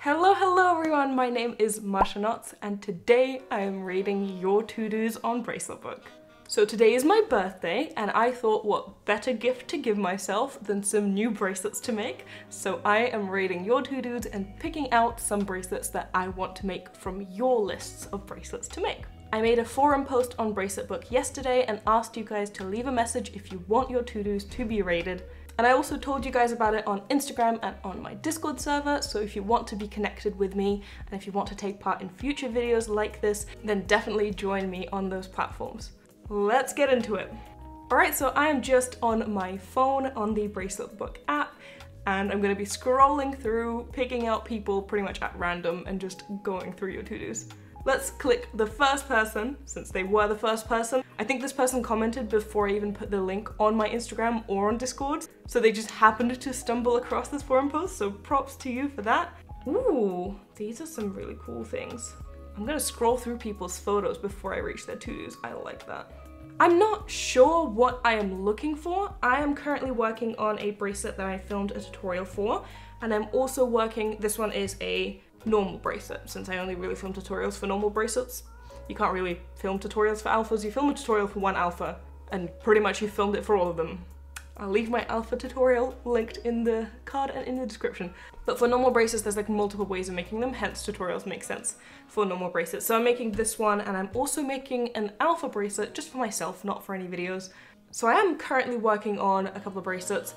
Hello everyone, my name is Masha and today I am reading your to-dos on Bracelet Book. So today is my birthday and I thought what better gift to give myself than some new bracelets to make. So I am reading your to-dos and picking out some bracelets that I want to make from your lists of bracelets to make. I made a forum post on Bracelet Book yesterday and asked you guys to leave a message if you want your to-dos to be rated. And I also told you guys about it on Instagram and on my Discord server, so if you want to be connected with me and if you want to take part in future videos like this, then definitely join me on those platforms. Let's get into it. Alright, so I am just on my phone on the Bracelet Book app, and I'm going to be scrolling through, picking out people pretty much at random and just going through your to-dos. Let's click the first person, since they were the first person. I think this person commented before I even put the link on my Instagram or on Discord, so they just happened to stumble across this forum post, so props to you for that. Ooh, these are some really cool things. I'm gonna scroll through people's photos before I reach their to-dos. I like that. I'm not sure what I am looking for. I am currently working on a bracelet that I filmed a tutorial for, and I'm also working, this one is a normal bracelet, since I only really film tutorials for normal bracelets. You can't really film tutorials for alphas. You film a tutorial for one alpha, and pretty much you filmed it for all of them. I'll leave my alpha tutorial linked in the card and in the description. But for normal bracelets, there's like multiple ways of making them, hence tutorials make sense for normal bracelets. So I'm making this one, and I'm also making an alpha bracelet just for myself, not for any videos. So I am currently working on a couple of bracelets.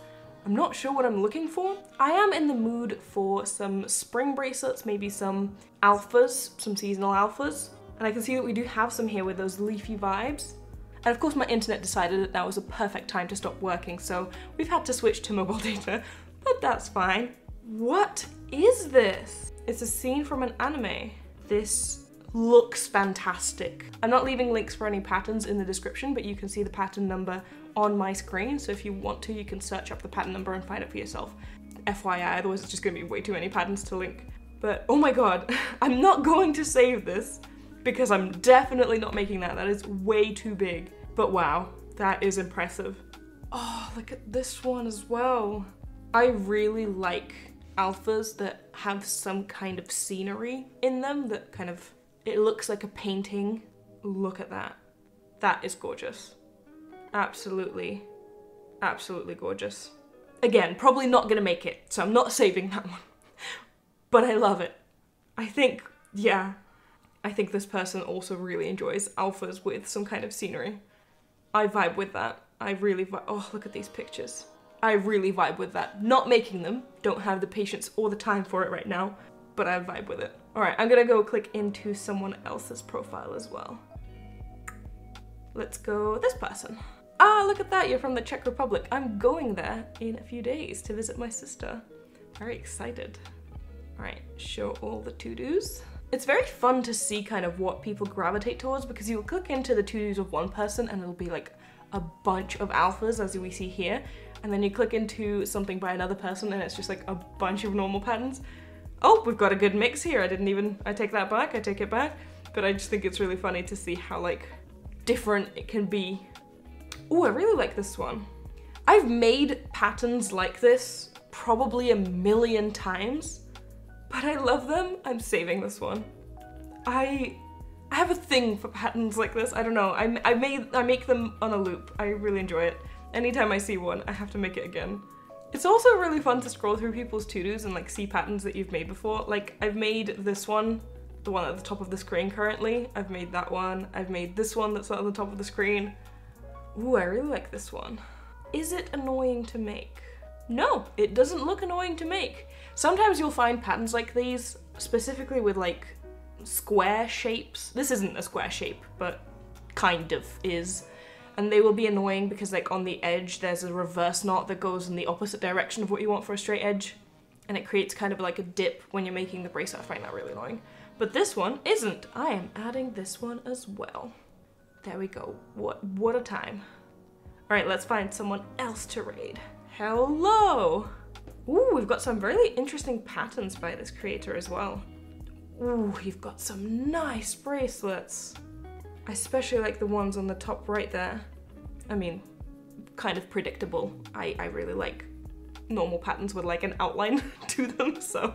I'm not sure what I'm looking for. I am in the mood for some spring bracelets, maybe some alphas, some seasonal alphas. And I can see that we do have some here with those leafy vibes. And of course my internet decided that that was a perfect time to stop working, so we've had to switch to mobile data, but that's fine. What is this? It's a scene from an anime. This looks fantastic. I'm not leaving links for any patterns in the description, but you can see the pattern number on my screen, so if you want to, you can search up the pattern number and find it for yourself. FYI, otherwise it's just gonna be way too many patterns to link. But oh my god, I'm not going to save this because I'm definitely not making that. That is way too big. But wow, that is impressive. Oh, look at this one as well. I really like alphas that have some kind of scenery in them that kind of, it looks like a painting. Look at that. That is gorgeous. Absolutely, absolutely gorgeous. Again, probably not gonna make it, so I'm not saving that one. But I love it. I think, yeah, I think this person also really enjoys alphas with some kind of scenery. I vibe with that. I really vibe. Oh, look at these pictures. I really vibe with that. Not making them, don't have the patience or the time for it right now, but I vibe with it. All right, I'm gonna go click into someone else's profile as well. Let's go this person. Ah, look at that, you're from the Czech Republic. I'm going there in a few days to visit my sister. Very excited. All right, show all the to-dos. It's very fun to see kind of what people gravitate towards, because you'll click into the to-dos of one person and it'll be like a bunch of alphas, as we see here. And then you click into something by another person and it's just like a bunch of normal patterns. Oh, we've got a good mix here. I take that back, I take it back. But I just think it's really funny to see how like different it can be. Oh, I really like this one. I've made patterns like this probably a million times, but I love them. I'm saving this one. I have a thing for patterns like this. I don't know. I make them on a loop. I really enjoy it. Anytime I see one, I have to make it again. It's also really fun to scroll through people's to-dos and like see patterns that you've made before. Like I've made this one, the one at the top of the screen currently. I've made that one. I've made this one that's at the top of the screen. Ooh, I really like this one. Is it annoying to make? No, it doesn't look annoying to make. Sometimes you'll find patterns like these, specifically with like square shapes. This isn't a square shape, but kind of is. And they will be annoying because like on the edge, there's a reverse knot that goes in the opposite direction of what you want for a straight edge. And it creates kind of like a dip when you're making the bracelet. I find that really annoying. But this one isn't. I am adding this one as well. There we go. What a time. All right, let's find someone else to raid. Hello. Ooh, we've got some really interesting patterns by this creator as well. Ooh, you've got some nice bracelets. I especially like the ones on the top right there. I mean, kind of predictable. I really like normal patterns with like an outline to them, so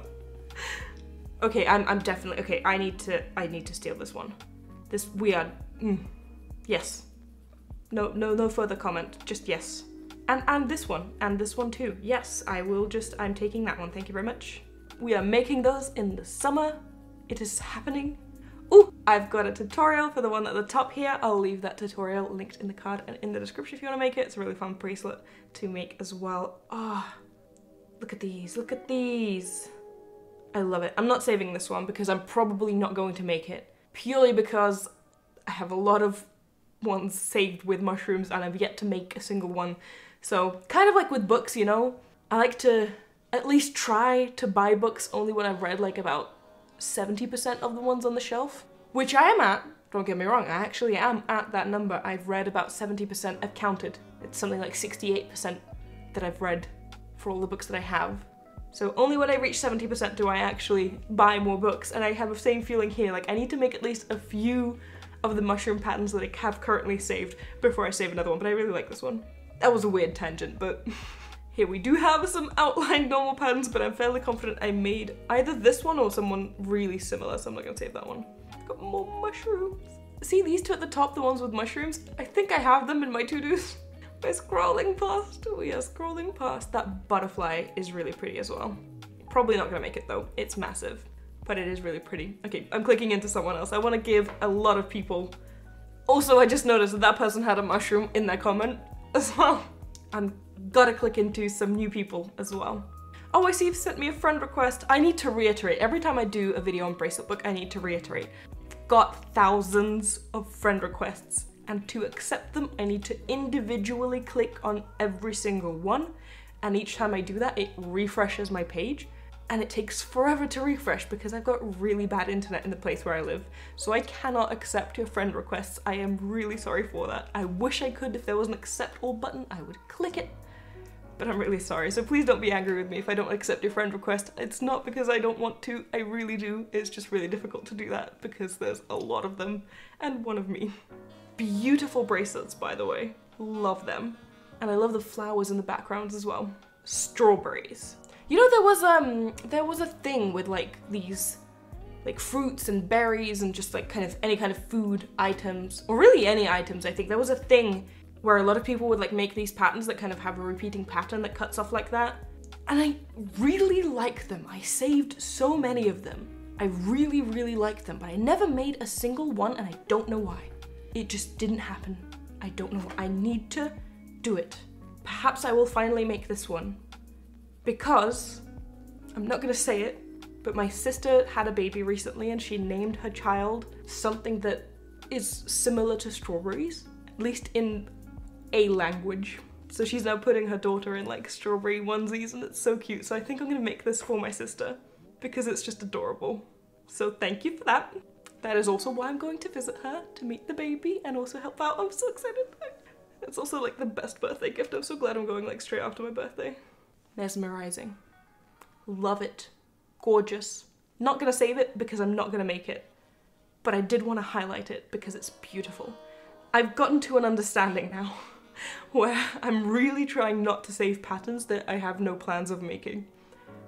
Okay, I'm definitely, okay, I need to steal this one. This, we are, yes. No further comment, just yes. And this one too. Yes, I'm taking that one, thank you very much. We are making those in the summer. It is happening. Ooh, I've got a tutorial for the one at the top here. I'll leave that tutorial linked in the card and in the description if you want to make it. It's a really fun bracelet to make as well. Ah, look at these, look at these. I love it. I'm not saving this one because I'm probably not going to make it. Purely because I have a lot of ones saved with mushrooms and I've yet to make a single one. So kind of like with books, you know, I like to at least try to buy books only when I've read like about 70% of the ones on the shelf, which I am at. Don't get me wrong, I actually am at that number. I've read about 70%, I've counted. It's something like 68% that I've read for all the books that I have. So only when I reach 70% do I actually buy more books, and I have the same feeling here, like I need to make at least a few of the mushroom patterns that I have currently saved before I save another one, but I really like this one. That was a weird tangent, but here we do have some outlined normal patterns, but I'm fairly confident I made either this one or someone really similar, so I'm not gonna save that one. Got more mushrooms. See these two at the top, the ones with mushrooms? I think I have them in my to-dos. We're scrolling past, we are scrolling past. That butterfly is really pretty as well. Probably not gonna make it though, it's massive, but it is really pretty. Okay, I'm clicking into someone else. I wanna give a lot of people. Also, I just noticed that that person had a mushroom in their comment as well. I'm gotta click into some new people as well. Oh, I see you've sent me a friend request. I need to reiterate, every time I do a video on Bracelet Book, I need to reiterate. Got thousands of friend requests, and to accept them, I need to individually click on every single one, and each time I do that, it refreshes my page, and it takes forever to refresh because I've got really bad internet in the place where I live, so I cannot accept your friend requests. I am really sorry for that. I wish I could. If there was an accept all button, I would click it, but I'm really sorry, so please don't be angry with me if I don't accept your friend request. It's not because I don't want to, I really do. It's just really difficult to do that because there's a lot of them, and one of me. Beautiful bracelets, by the way. Love them. And I love the flowers in the background as well. Strawberries. You know, there was a thing with like these like fruits and berries and just like kind of any kind of food items, or really any items, I think. There was a thing where a lot of people would like make these patterns that kind of have a repeating pattern that cuts off like that. And I really like them. I saved so many of them. I really, really like them, but I never made a single one, and I don't know why. It just didn't happen. I don't know. I need to do it. Perhaps I will finally make this one. Because, I'm not gonna say it, but my sister had a baby recently and she named her child something that is similar to strawberries, at least in a language. So she's now putting her daughter in like strawberry onesies, and it's so cute. So I think I'm gonna make this for my sister because it's just adorable. So thank you for that. That is also why I'm going to visit her to meet the baby and also help out. I'm so excited. It's also like the best birthday gift. I'm so glad I'm going like straight after my birthday. Mesmerizing. Love it. Gorgeous. Not gonna save it because I'm not gonna make it, but I did want to highlight it because it's beautiful. I've gotten to an understanding now where I'm really trying not to save patterns that I have no plans of making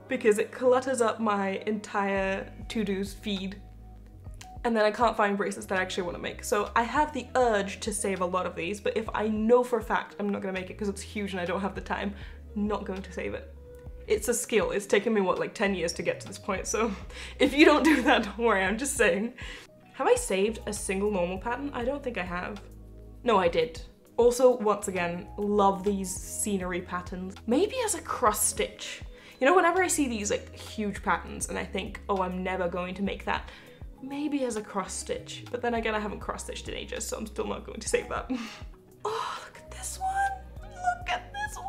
because it clutters up my entire to-dos feed, and then I can't find bracelets that I actually want to make. So I have the urge to save a lot of these, but if I know for a fact I'm not gonna make it because it's huge and I don't have the time, not going to save it. It's a skill. It's taken me, what, like 10 years to get to this point, so if you don't do that, don't worry, I'm just saying. Have I saved a single normal pattern? I don't think I have. No, I did. Also, once again, love these scenery patterns. Maybe as a cross stitch. You know, whenever I see these like huge patterns and I think, oh, I'm never going to make that, maybe as a cross stitch. But then again, I haven't cross stitched in ages, so I'm still not going to save that. Oh, look at this one. Look at this one.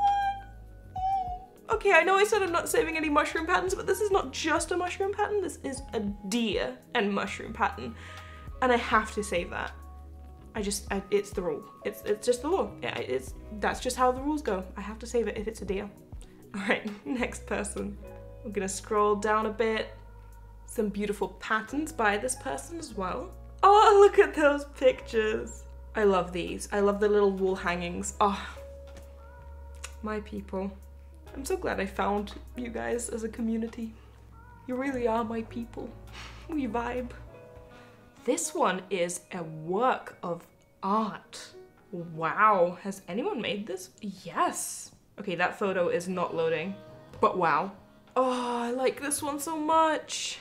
Okay, I know I said I'm not saving any mushroom patterns, but this is not just a mushroom pattern. This is a deer and mushroom pattern, and I have to save that. It's the rule. It's just the law. Yeah, that's just how the rules go. I have to save it if it's a deer. All right, next person. I'm gonna scroll down a bit. Some beautiful patterns by this person as well. Oh, look at those pictures. I love these. I love the little wall hangings. Oh, my people. I'm so glad I found you guys as a community. You really are my people. We vibe. This one is a work of art. Wow, has anyone made this? Yes. Okay, that photo is not loading, but wow. Oh, I like this one so much.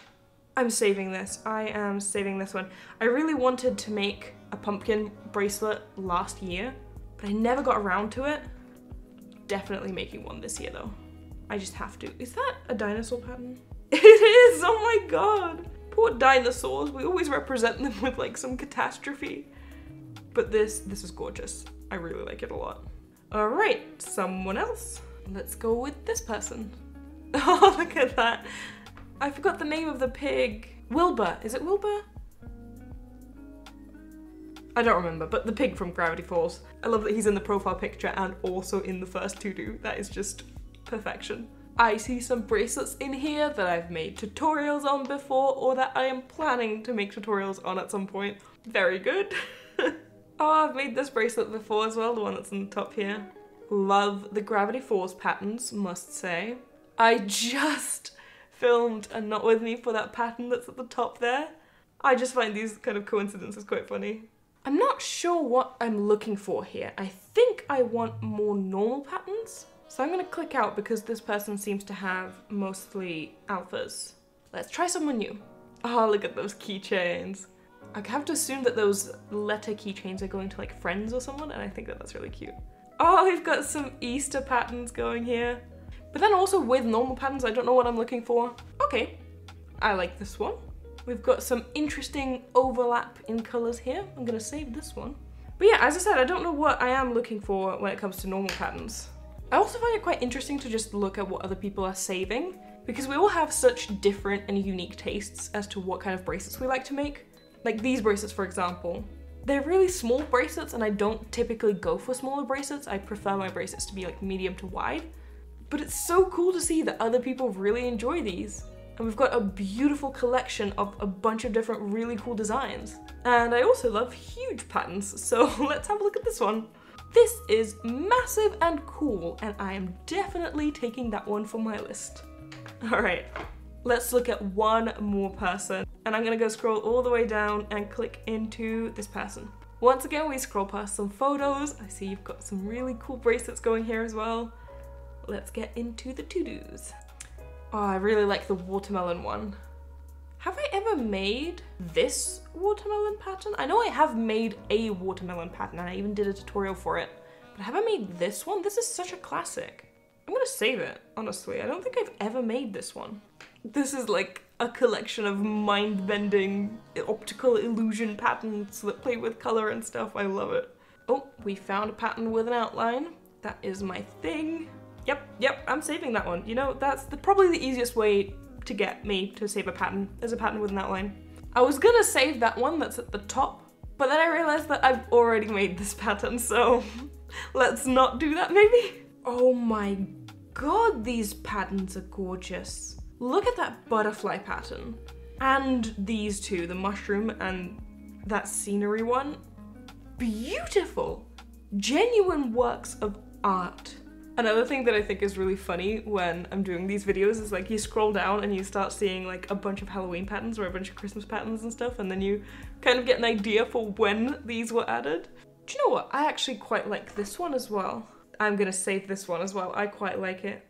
I'm saving this. I am saving this one. I really wanted to make a pumpkin bracelet last year, but I never got around to it. Definitely making one this year though. I just have to. Is that a dinosaur pattern? It is, oh my god. Poor dinosaurs, we always represent them with like some catastrophe. But this is gorgeous. I really like it a lot. All right, someone else. Let's go with this person. Oh, look at that. I forgot the name of the pig. Wilbur, is it Wilbur? I don't remember, but the pig from Gravity Falls. I love that he's in the profile picture and also in the first to-do. That is just perfection. I see some bracelets in here that I've made tutorials on before or that I am planning to make tutorials on at some point. Very good. Oh, I've made this bracelet before as well, the one that's on the top here. Love the Gravity Falls patterns, must say. I just filmed a knot with me for that pattern that's at the top there. I just find these kind of coincidences quite funny. I'm not sure what I'm looking for here. I think I want more normal patterns. So I'm gonna click out because this person seems to have mostly alphas. Let's try someone new. Oh, look at those keychains. I have to assume that those letter keychains are going to like friends or someone, and I think that that's really cute. Oh, we've got some Easter patterns going here. But then also with normal patterns, I don't know what I'm looking for. Okay, I like this one. We've got some interesting overlap in colors here. I'm gonna save this one. But yeah, as I said, I don't know what I am looking for when it comes to normal patterns. I also find it quite interesting to just look at what other people are saving, because we all have such different and unique tastes as to what kind of bracelets we like to make. Like these bracelets, for example. They're really small bracelets and I don't typically go for smaller bracelets. I prefer my bracelets to be like medium to wide. But it's so cool to see that other people really enjoy these. And we've got a beautiful collection of a bunch of different really cool designs. And I also love huge patterns, so let's have a look at this one. This is massive and cool, and I am definitely taking that one for my list. All right, let's look at one more person. And I'm gonna go scroll all the way down and click into this person. Once again, we scroll past some photos. I see you've got some really cool bracelets going here as well. Let's get into the to-dos. Oh, I really like the watermelon one. Have I ever made this watermelon pattern? I know I have made a watermelon pattern and I even did a tutorial for it, but have I made this one? This is such a classic. I'm gonna save it, honestly. I don't think I've ever made this one. This is like a collection of mind-bending optical illusion patterns that play with color and stuff. I love it. Oh, we found a pattern with an outline. That is my thing. Yep, I'm saving that one. You know, that's probably the easiest way to get me to save a pattern, is a pattern with an outline. I was gonna save that one that's at the top, but then I realized that I've already made this pattern, so let's not do that maybe. Oh my god, these patterns are gorgeous. Look at that butterfly pattern. And these two, the mushroom and that scenery one. Beautiful. Genuine works of art. Another thing that I think is really funny when I'm doing these videos is like you scroll down and you start seeing like a bunch of Halloween patterns or a bunch of Christmas patterns and stuff, and then you kind of get an idea for when these were added. Do you know what? I actually quite like this one as well. I'm gonna save this one as well. I quite like it.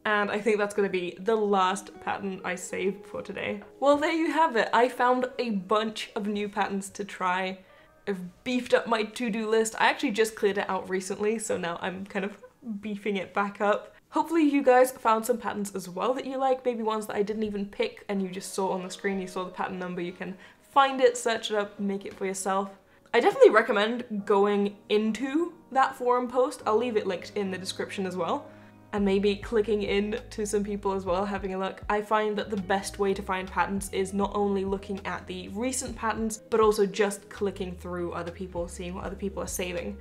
And I think that's gonna be the last pattern I save for today. Well, there you have it. I found a bunch of new patterns to try. I've beefed up my to-do list. I actually just cleared it out recently, so now I'm kind of beefing it back up. Hopefully you guys found some patterns as well that you like, maybe ones that I didn't even pick and you just saw on the screen, you saw the pattern number, you can find it, search it up, make it for yourself. I definitely recommend going into that forum post. I'll leave it linked in the description as well. And maybe clicking in to some people as well, having a look. I find that the best way to find patterns is not only looking at the recent patterns, but also just clicking through other people, seeing what other people are saving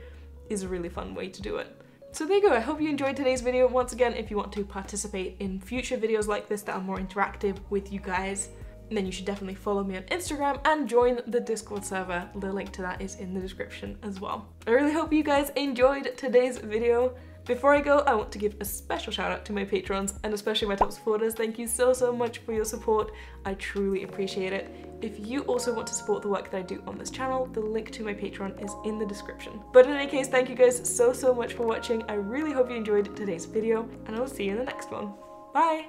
is a really fun way to do it. So there you go, I hope you enjoyed today's video. Once again, if you want to participate in future videos like this that are more interactive with you guys, then you should definitely follow me on Instagram and join the Discord server. The link to that is in the description as well. I really hope you guys enjoyed today's video. Before I go, I want to give a special shout out to my patrons and especially my top supporters. Thank you so much for your support. I truly appreciate it. If you also want to support the work that I do on this channel, the link to my Patreon is in the description. But in any case, thank you guys so much for watching. I really hope you enjoyed today's video and I will see you in the next one. Bye!